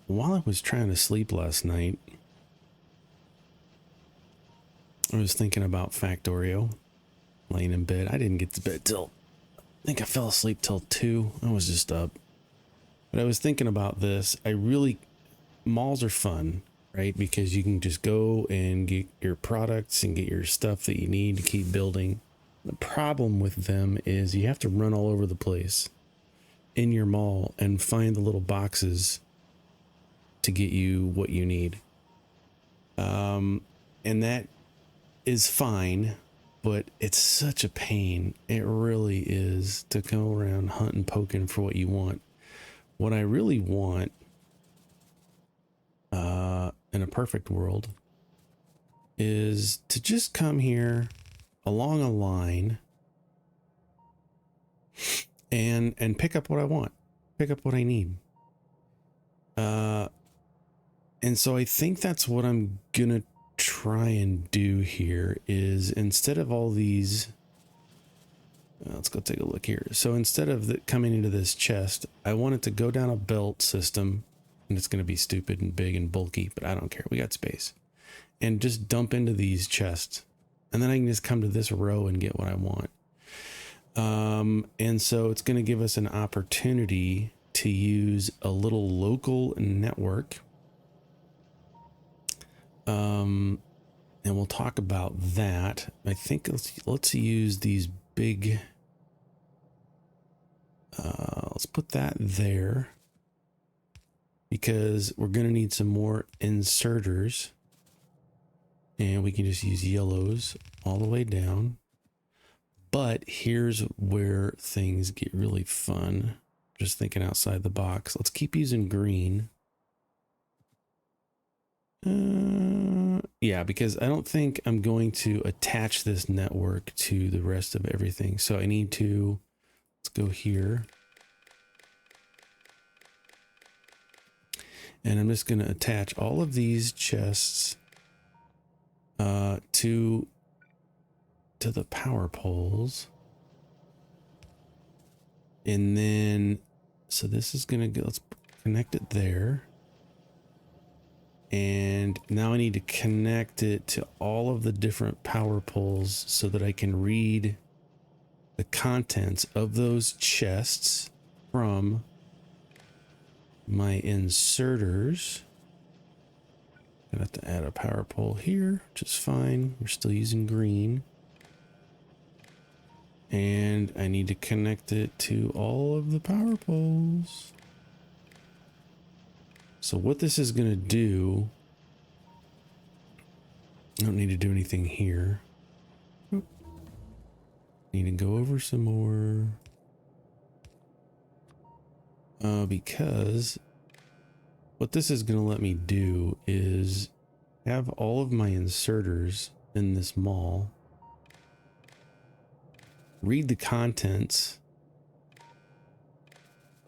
while I was trying to sleep last night, I was thinking about Factorio, laying in bed. I didn't get to bed till, I think I fell asleep till 2. I was just up. But I was thinking about this. Malls are fun, right? Because you can just go and get your products and get your stuff that you need to keep building. The problem with them is you have to run all over the place in your mall and find the little boxes to get you what you need. And that is fine, but it's such a pain. It really is, to go around hunting, poking for what you want. What I really want, in a perfect world, is to just come here along a line and pick up what I want, pick up what I need. And so I think that's what I'm gonna try and do here, is instead of all these, let's go take a look here. So instead of coming into this chest, I want it to go down a belt system, and it's going to be stupid and big and bulky, but I don't care. We got space. And just dump into these chests. And then I can just come to this row and get what I want. And so it's going to give us an opportunity to use a little local network. And we'll talk about that. I think let's use these big, let's put that there, because we're going to need some more inserters, and we can just use yellows all the way down. But here's where things get really fun. Just thinking outside the box. Let's keep using green. Yeah, because I don't think I'm going to attach this network to the rest of everything. So I need to, let's go here. And I'm just going to attach all of these chests to the power poles. And then, so this is going to go, let's connect it there. And now I need to connect it to all of the different power poles so that I can read the contents of those chests from my inserters. Gonna have to add a power pole here, which is fine. We're still using green. And I need to connect it to all of the power poles. So what this is going to do, I don't need to do anything here. Need to go over some more. Because what this is going to let me do is have all of my inserters in this mall, read the contents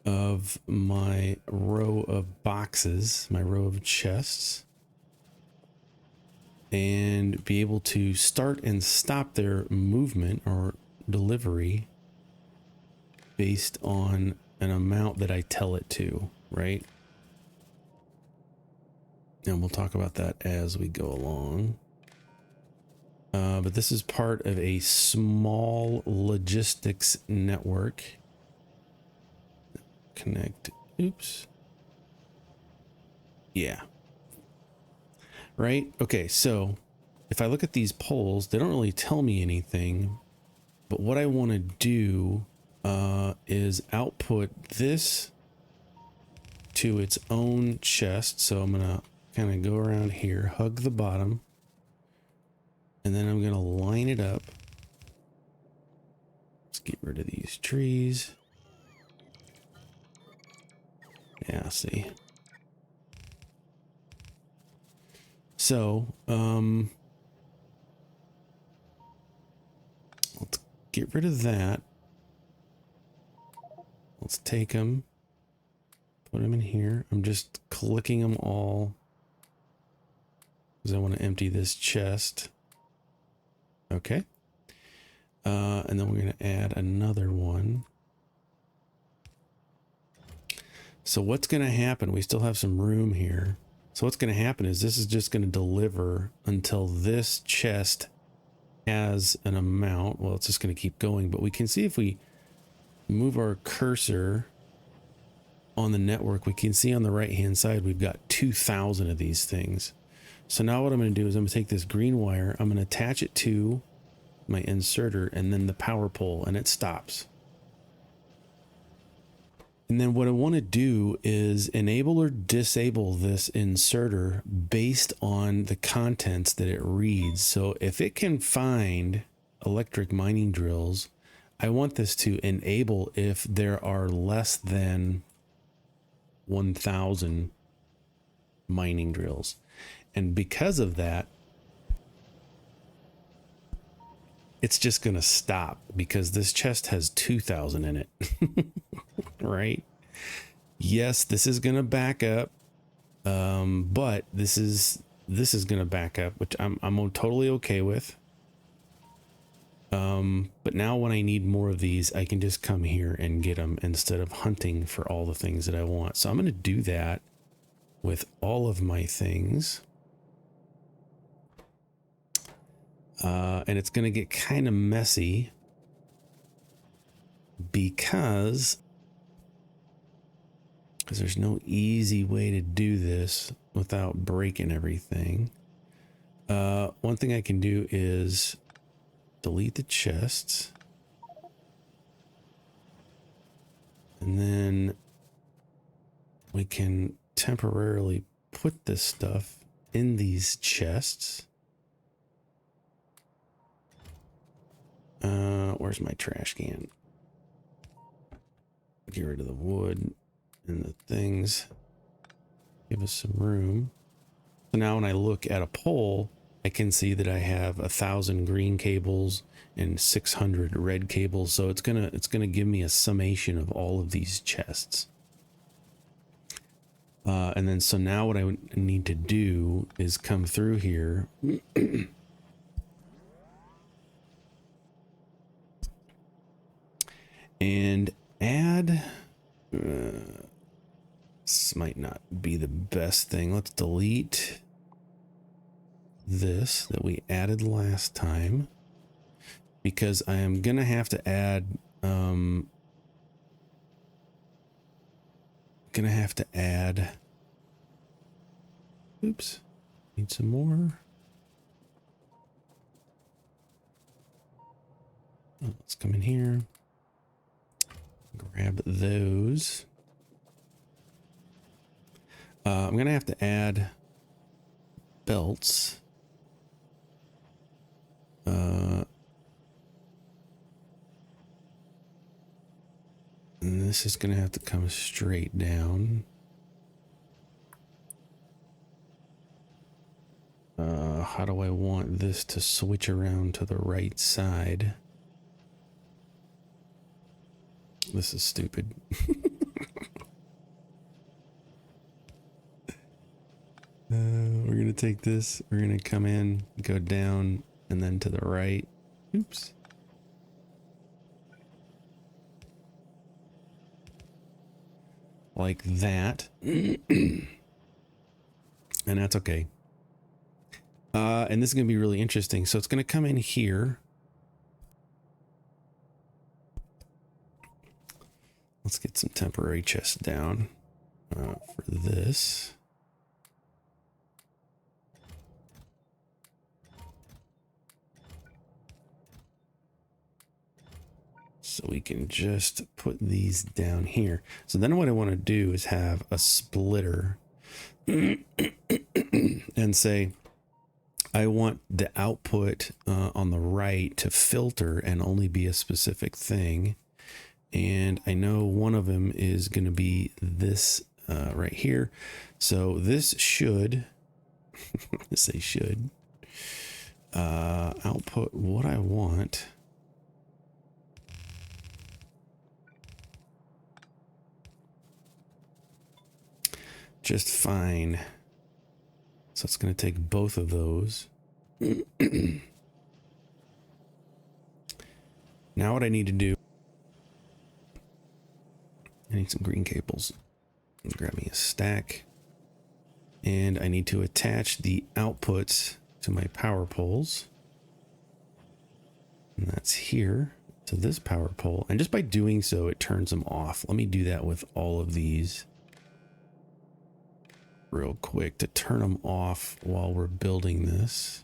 of my row of boxes, my row of chests, and be able to start and stop their movement or delivery based on an amount that I tell it to, right? And we'll talk about that as we go along. But this is part of a small logistics network. Connect. Oops. Yeah. Right? Okay, so if I look at these poles, they don't really tell me anything. But what I want to do is output this to its own chest. So I'm going to kind of go around here, hug the bottom, and then I'm going to line it up. Let's get rid of these trees. Yeah, see. So, let's get rid of that. Let's take them, put them in here. I'm just clicking them all because I want to empty this chest. Okay. And then we're going to add another one. So what's going to happen? We still have some room here. So what's going to happen is this is just going to deliver until this chest has an amount. Well, it's just going to keep going, but we can see if we move our cursor on the network, we can see on the right hand side we've got 2,000 of these things. So now what I'm going to do is I'm going to take this green wire, I'm going to attach it to my inserter and then the power pole, and it stops. And then what I want to do is enable or disable this inserter based on the contents that it reads. So if it can find electric mining drills, I want this to enable if there are less than 1,000 mining drills. And because of that, it's just going to stop because this chest has 2,000 in it. Right? Yes, this is going to back up. But this is going to back up, which I'm totally okay with. But now when I need more of these, I can just come here and get them instead of hunting for all the things that I want. So I'm going to do that with all of my things. And it's going to get kind of messy because there's no easy way to do this without breaking everything. One thing I can do is delete the chests. And then we can temporarily put this stuff in these chests. Where's my trash can? Get rid of the wood and the things. Give us some room. So now when I look at a pole, I can see that I have 1,000 green cables and 600 red cables. So it's gonna give me a summation of all of these chests. And then so now what I need to do is come through here. And add, this might not be the best thing. Let's delete this that we added last time, because I am gonna have to add, oops, need some more. Oh, let's come in here. Grab those. I'm gonna have to add belts. And this is gonna have to come straight down. How do I want this to switch around to the right side? This is stupid. We're gonna take this, we're gonna come in, go down, and then to the right. Oops. Like that. And that's okay. And this is gonna be really interesting. So it's gonna come in here. Let's get some temporary chests down for this. So we can just put these down here. So then what I want to do is have a splitter and say, I want the output on the right to filter and only be a specific thing. And I know one of them is going to be this right here. So this should, say should, output what I want. Just fine. So it's going to take both of those. Now what I need to do, I need some green cables. Grab me a stack. And I need to attach the outputs to my power poles. And that's here to this power pole. And just by doing so, it turns them off. Let me do that with all of these real quick to turn them off while we're building this.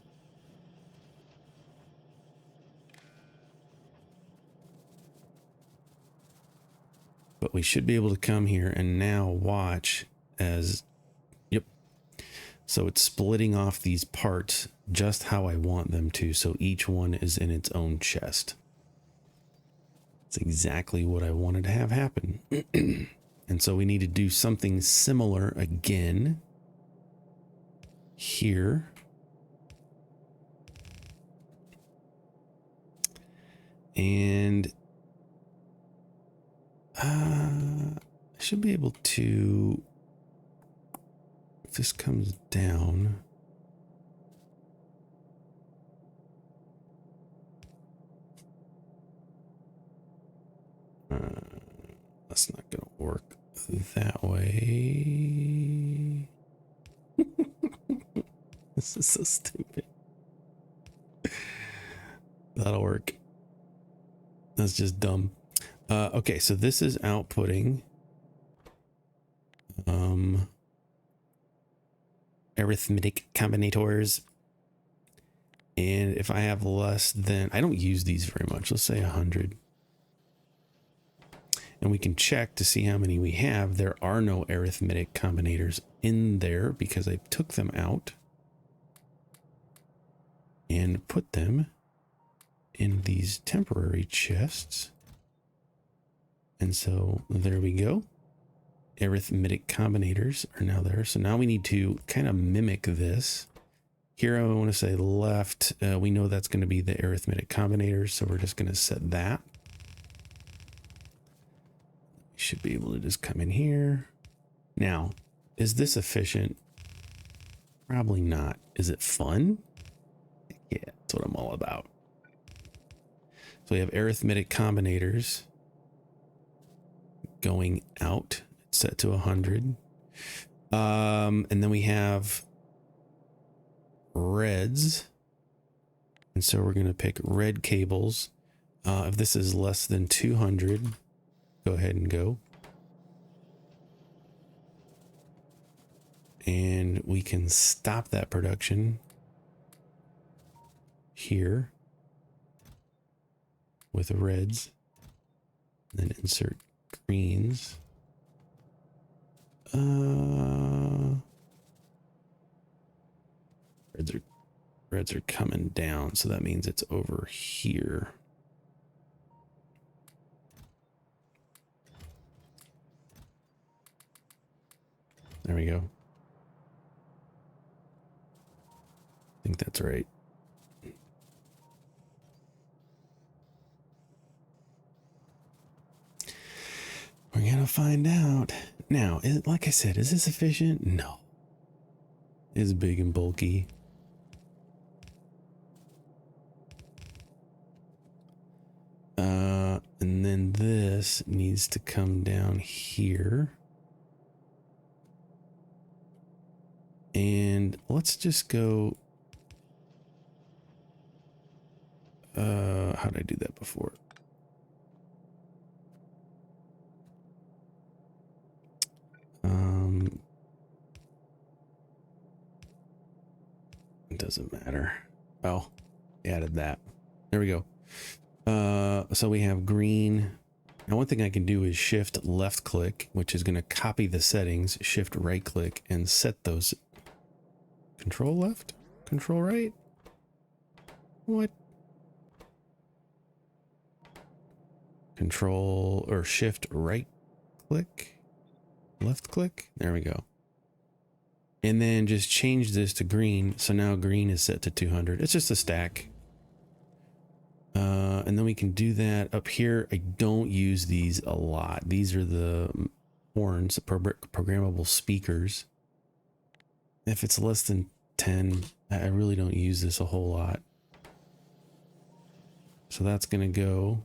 But we should be able to come here and now watch as, yep. So it's splitting off these parts just how I want them to. So each one is in its own chest. It's exactly what I wanted to have happen. And so we need to do something similar again here. And I should be able to, if this comes down, that's not going to work that way. This is so stupid. That'll work. That's just dumb. Okay, so this is outputting arithmetic combinators. And if I have less than, I don't use these very much. Let's say 100. And we can check to see how many we have. There are no arithmetic combinators in there because I took them out and put them in these temporary chests. And so there we go. Arithmetic combinators are now there. So now we need to kind of mimic this. Here I want to say left. We know that's going to be the arithmetic combinators. So we're just going to set that. We should be able to just come in here. Now, is this efficient? Probably not. Is it fun? Yeah, that's what I'm all about. So we have arithmetic combinators going out, set to 100. And then we have reds. And so we're going to pick red cables. If this is less than 200, go ahead and go. And we can stop that production here with reds. Then insert greens. Reds are coming down, so that means it's over here. There we go. I think that's right. We're gonna find out. Now, like I said, is this efficient? No. It's big and bulky. And then this needs to come down here. And let's just go. How did I do that before? It doesn't matter. Oh, added that. There we go. So we have green. Now one thing I can do is shift left click, which is going to copy the settings, shift right click and set those. Control left, control right. What? Control or shift right click, left click. There we go. And then just change this to green. So now green is set to 200. It's just a stack. And then we can do that up here. I don't use these a lot. These are the horns, the programmable speakers. If it's less than 10, I really don't use this a whole lot. So that's going to go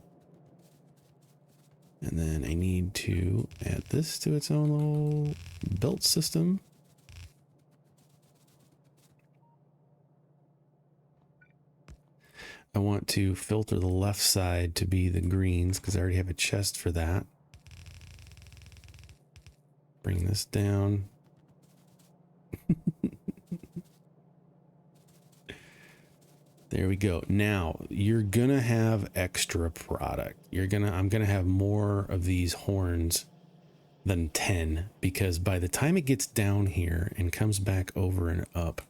And then I need to add this to its own little belt system. I want to filter the left side to be the greens because I already have a chest for that. Bring this down. There we go. Now you're gonna have extra product. I'm gonna have more of these horns than 10 because by the time it gets down here and comes back over and up,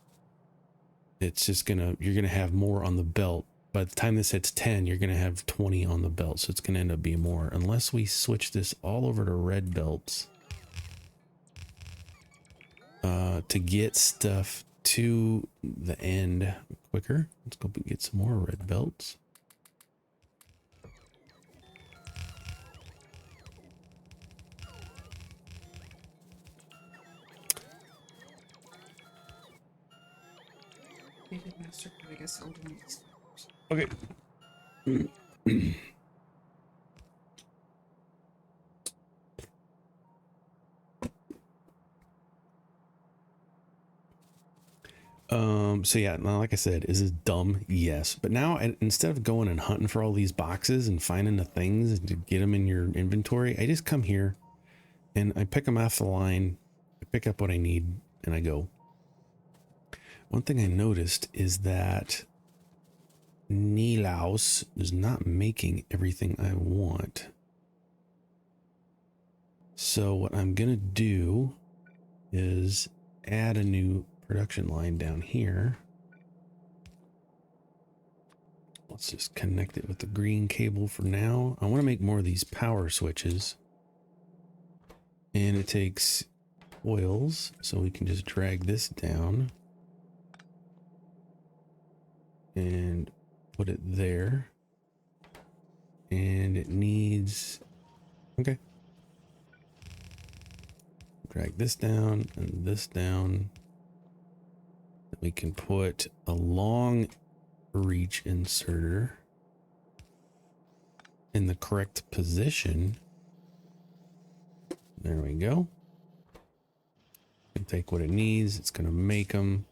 it's just you're gonna have more on the belt. By the time this hits 10, you're gonna have 20 on the belt, so it's gonna end up being more unless we switch this all over to red belts to get stuff to the end quicker. Let's go get some more red belts. I guess I'll do this. Okay. So yeah, now, like I said, is this dumb? Yes. But now instead of going and hunting for all these boxes and finding the things to get them in your inventory, I just come here and I pick them off the line. I pick up what I need and I go. One thing I noticed is that Nilaus is not making everything I want. So what I'm going to do is add a new production line down here. Let's just connect it with the green cable for now. I want to make more of these power switches. And it takes oils, so we can just drag this down and put it there. And it needs, okay. Drag this down and this down. We can put a long reach inserter in the correct position. There we go. And take what it needs. It's going to make them.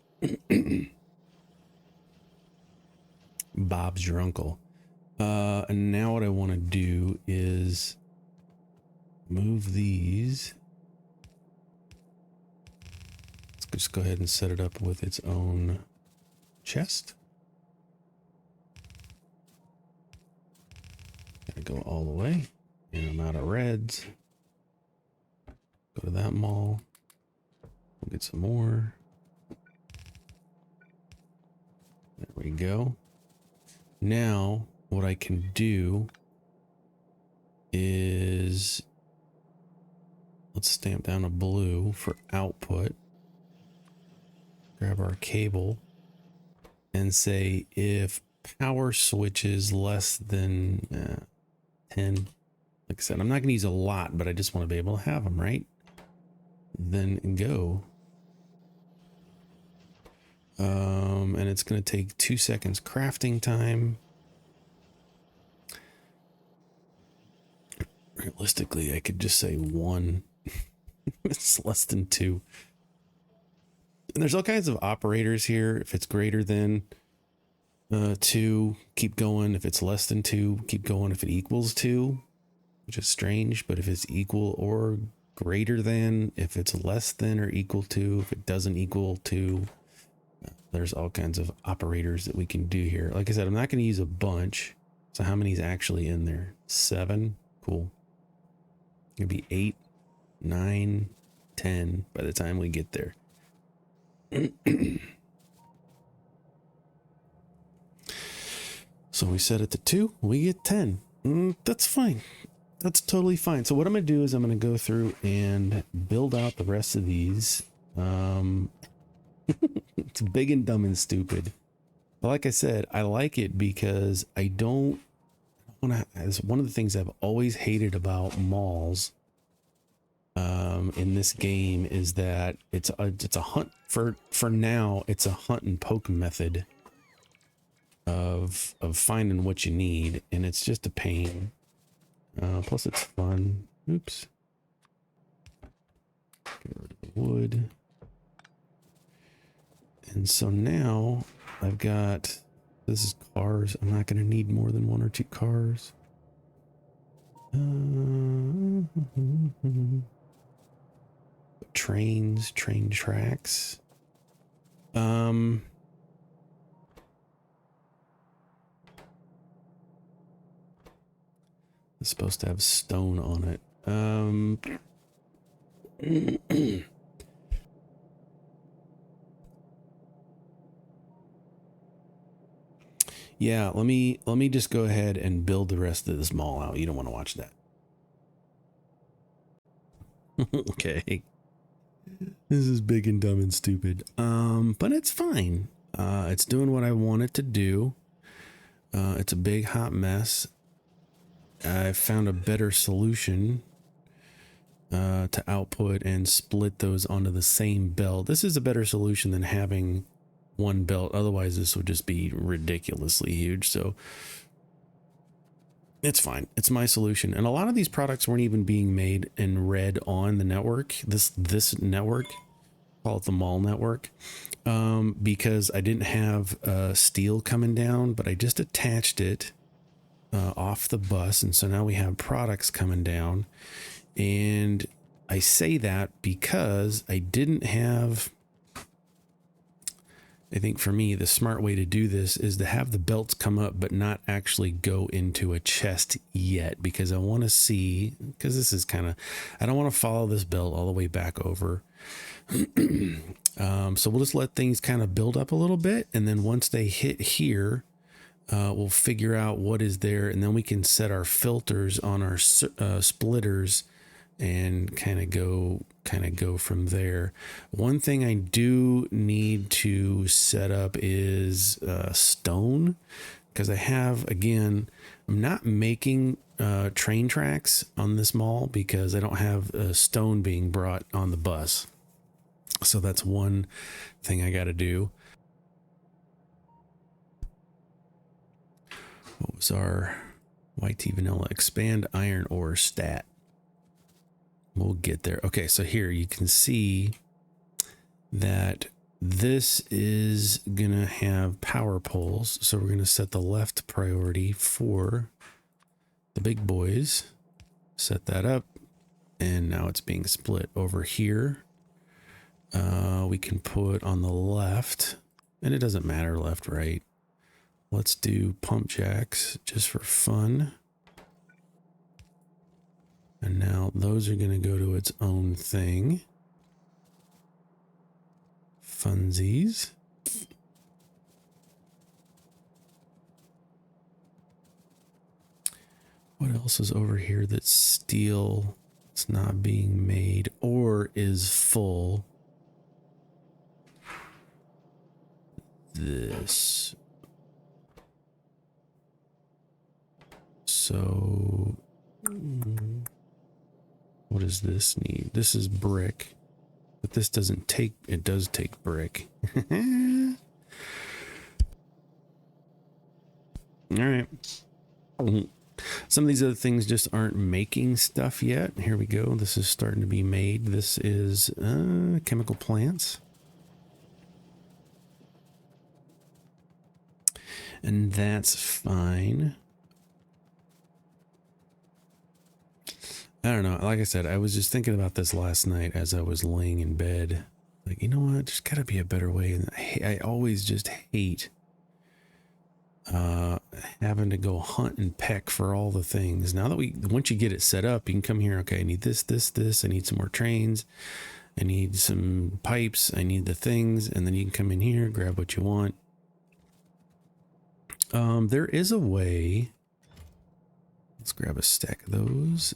Bob's your uncle. And now what I want to do is move these. Let's just go ahead and set it up with its own chest. Gotta go all the way. And I'm out of reds. Go to that mall. We'll get some more. There we go. Now, what I can do is let's stamp down a blue for output. Grab our cable and say if power switch is less than 10, like I said, I'm not going to use a lot, but I just want to be able to have them, right? Then go. And it's going to take 2 seconds crafting time. Realistically, I could just say 1. It's less than 2. And there's all kinds of operators here. If it's greater than 2, keep going. If it's less than 2, keep going. If it equals 2, which is strange, but if it's equal or greater than, if it's less than or equal to, if it doesn't equal to, there's all kinds of operators that we can do here. Like I said, I'm not going to use a bunch. So how many is actually in there? 7. Cool. It's going to be 8, 9, 10 by the time we get there. So we set it to 2, we get 10. That's fine. That's totally fine. So what I'm going to do is I'm going to go through and build out the rest of these. It's big and dumb and stupid. But like I said, I like it because I don't want to. It's one of the things I've always hated about malls in this game is that it's a hunt for now. It's a hunt and poke method of finding what you need, and it's just a pain. Plus it's fun. Oops. Get rid of the wood. And so now I've got, this is cars. I'm not going to need more than 1 or 2 cars. Trains, train tracks. It's supposed to have stone on it. Yeah, let me just go ahead and build the rest of this mall out. You don't want to watch that. Okay. This is big and dumb and stupid. But it's fine. It's doing what I want it to do. It's a big hot mess. I found a better solution to output and split those onto the same belt. This is a better solution than having one belt. Otherwise, this would just be ridiculously huge. So it's fine. It's my solution. And a lot of these products weren't even being made in red on the network. This network, call it the mall network, because I didn't have steel coming down, but I just attached it off the bus. And so now we have products coming down. And I say that because I didn't have, I think for me, the smart way to do this is to have the belts come up, but not actually go into a chest yet, because I want to see, because this is kind of, I don't want to follow this belt all the way back over. So we'll just let things kind of build up a little bit. And then once they hit here, we'll figure out what is there. And then we can set our filters on our splitters and kind of go from there. One thing I do need to set up is stone, because I have, again, I'm not making train tracks on this mall because I don't have stone being brought on the bus. So that's one thing I got to do. What was our YT vanilla expand iron ore stat? We'll get there. Okay, so here you can see that this is gonna have power poles. So we're gonna set the left priority for the big boys. Set that up, and now it's being split over here. We can put on the left, and it doesn't matter left, right. Let's do pump jacks just for fun. And now those are going to go to its own thing. Funsies. What else is over here that's steel? It's not being made or is full. This. So what does this need? This is brick, but this doesn't take, it does take brick. All right. Some of these other things just aren't making stuff yet. Here we go. This is starting to be made. This is chemical plants. And that's fine. I don't know. Like I said, I was just thinking about this last night as I was laying in bed. Like, you know what? There's got to be a better way. And I always just hate having to go hunt and peck for all the things. Now that once you get it set up, you can come here. Okay, I need this. I need some more trains. I need some pipes. I need the things. And then you can come in here, grab what you want. There is a way. Let's grab a stack of those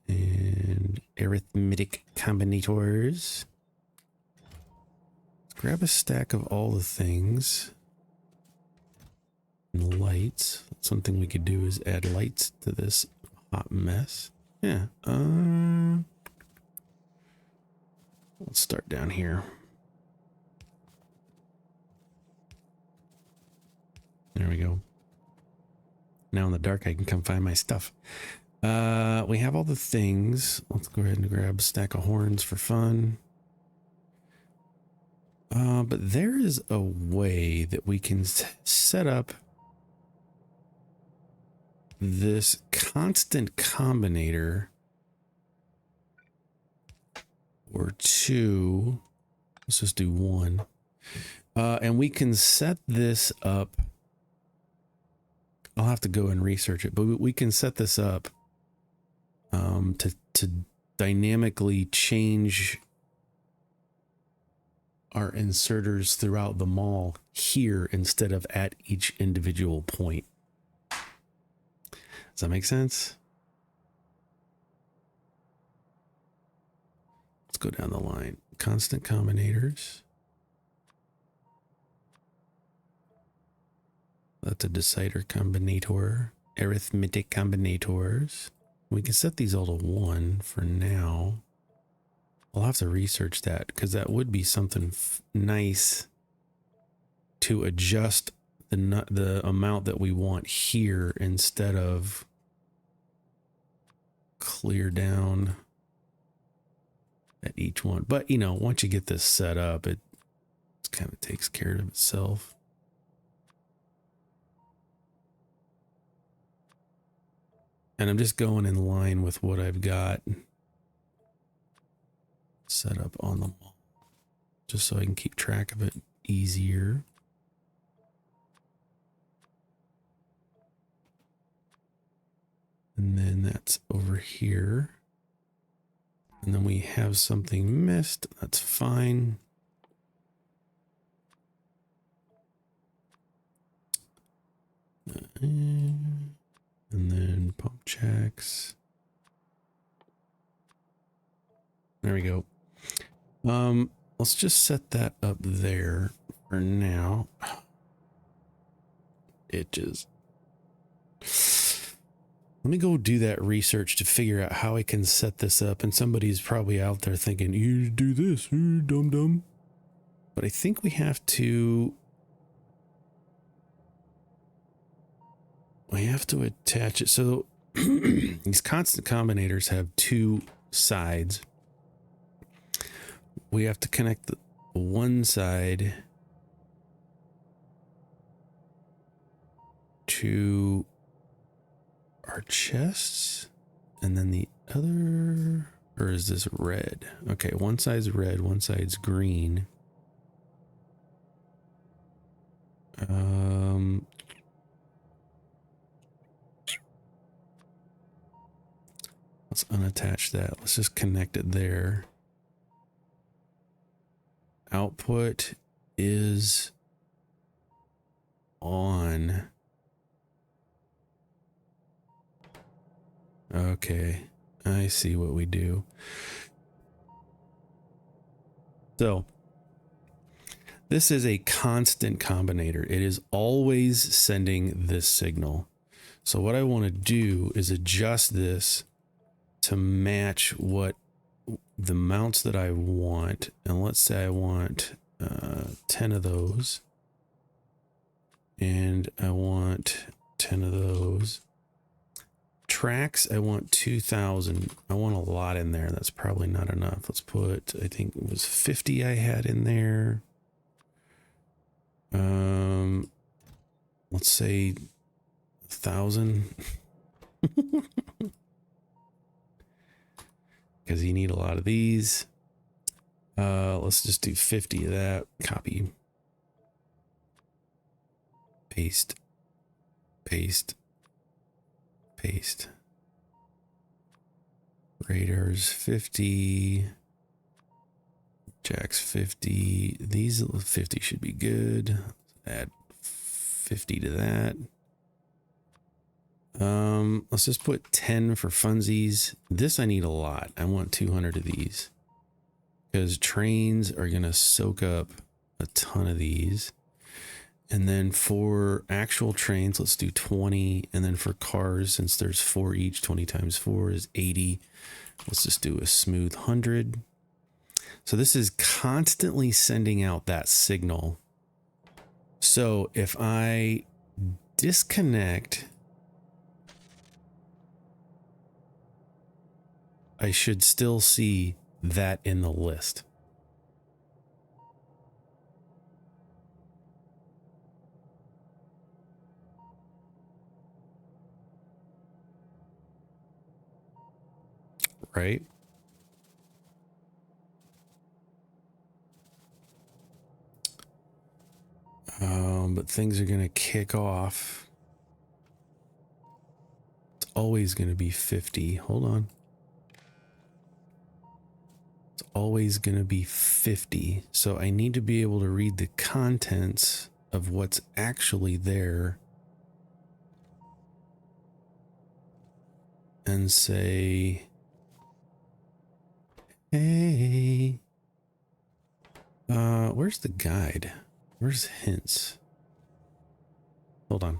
and arithmetic combinators. Let's grab a stack of all the things. And lights. Something we could do is add lights to this hot mess. Yeah. Let's start down here. There we go. Now in the dark, I can come find my stuff. We have all the things. Let's go ahead and grab a stack of horns for fun. But there is a way that we can set up this constant combinator or two. Let's just do one. And we can set this up. I'll have to go and research it, but we can set this up to dynamically change our inserters throughout the mall here instead of at each individual point. Does that make sense? Let's go down the line. Constant combinators. That's a decider combinator. Arithmetic combinators. We can set these all to 1 for now. I'll have to research that because that would be something nice to adjust the amount that we want here instead of clear down at each one. But you know, once you get this set up, it kind of takes care of itself. And I'm just going in line with what I've got set up on the wall, just so I can keep track of it easier. And then that's over here. And then we have something missed. That's fine. And then pump checks. There we go. Let's just set that up there for now. It just... Let me go do that research to figure out how I can set this up. And somebody's probably out there thinking, you do this, you dumb. But I think we have to... We have to attach it. So these constant combinators have two sides. We have to connect the one side to our chests and then the other, or is this red? Okay, one side's red, one side's green. Let's unattach that. Let's just connect it there. Output is on. Okay, I see what we do. So this is a constant combinator. It is always sending this signal. So what I want to do is adjust this to match what the mounts that I want. And let's say I want 10 of those. And I want 10 of those. Tracks, I want 2,000. I want a lot in there. That's probably not enough. Let's put, I think it was 50 I had in there. Let's say 1,000. Because you need a lot of these. Let's just do 50 of that. Copy. Paste. Paste. Paste. Radars 50. Jacks 50. These 50 should be good. Add 50 to that. Let's just put 10 for funsies. This I need a lot. I want 200 of these because trains are gonna soak up a ton of these. And then for actual trains, let's do 20. And then for cars, since there's 4 each, 20 times 4 is 80. Let's just do a smooth 100. So this is constantly sending out that signal. So if I disconnect I should still see that in the list. Right? But things are going to kick off. It's always going to be 50. Hold on. It's always going to be 50. So I need to be able to read the contents of what's actually there and say, hey, where's the guide? Where's hints? Hold on.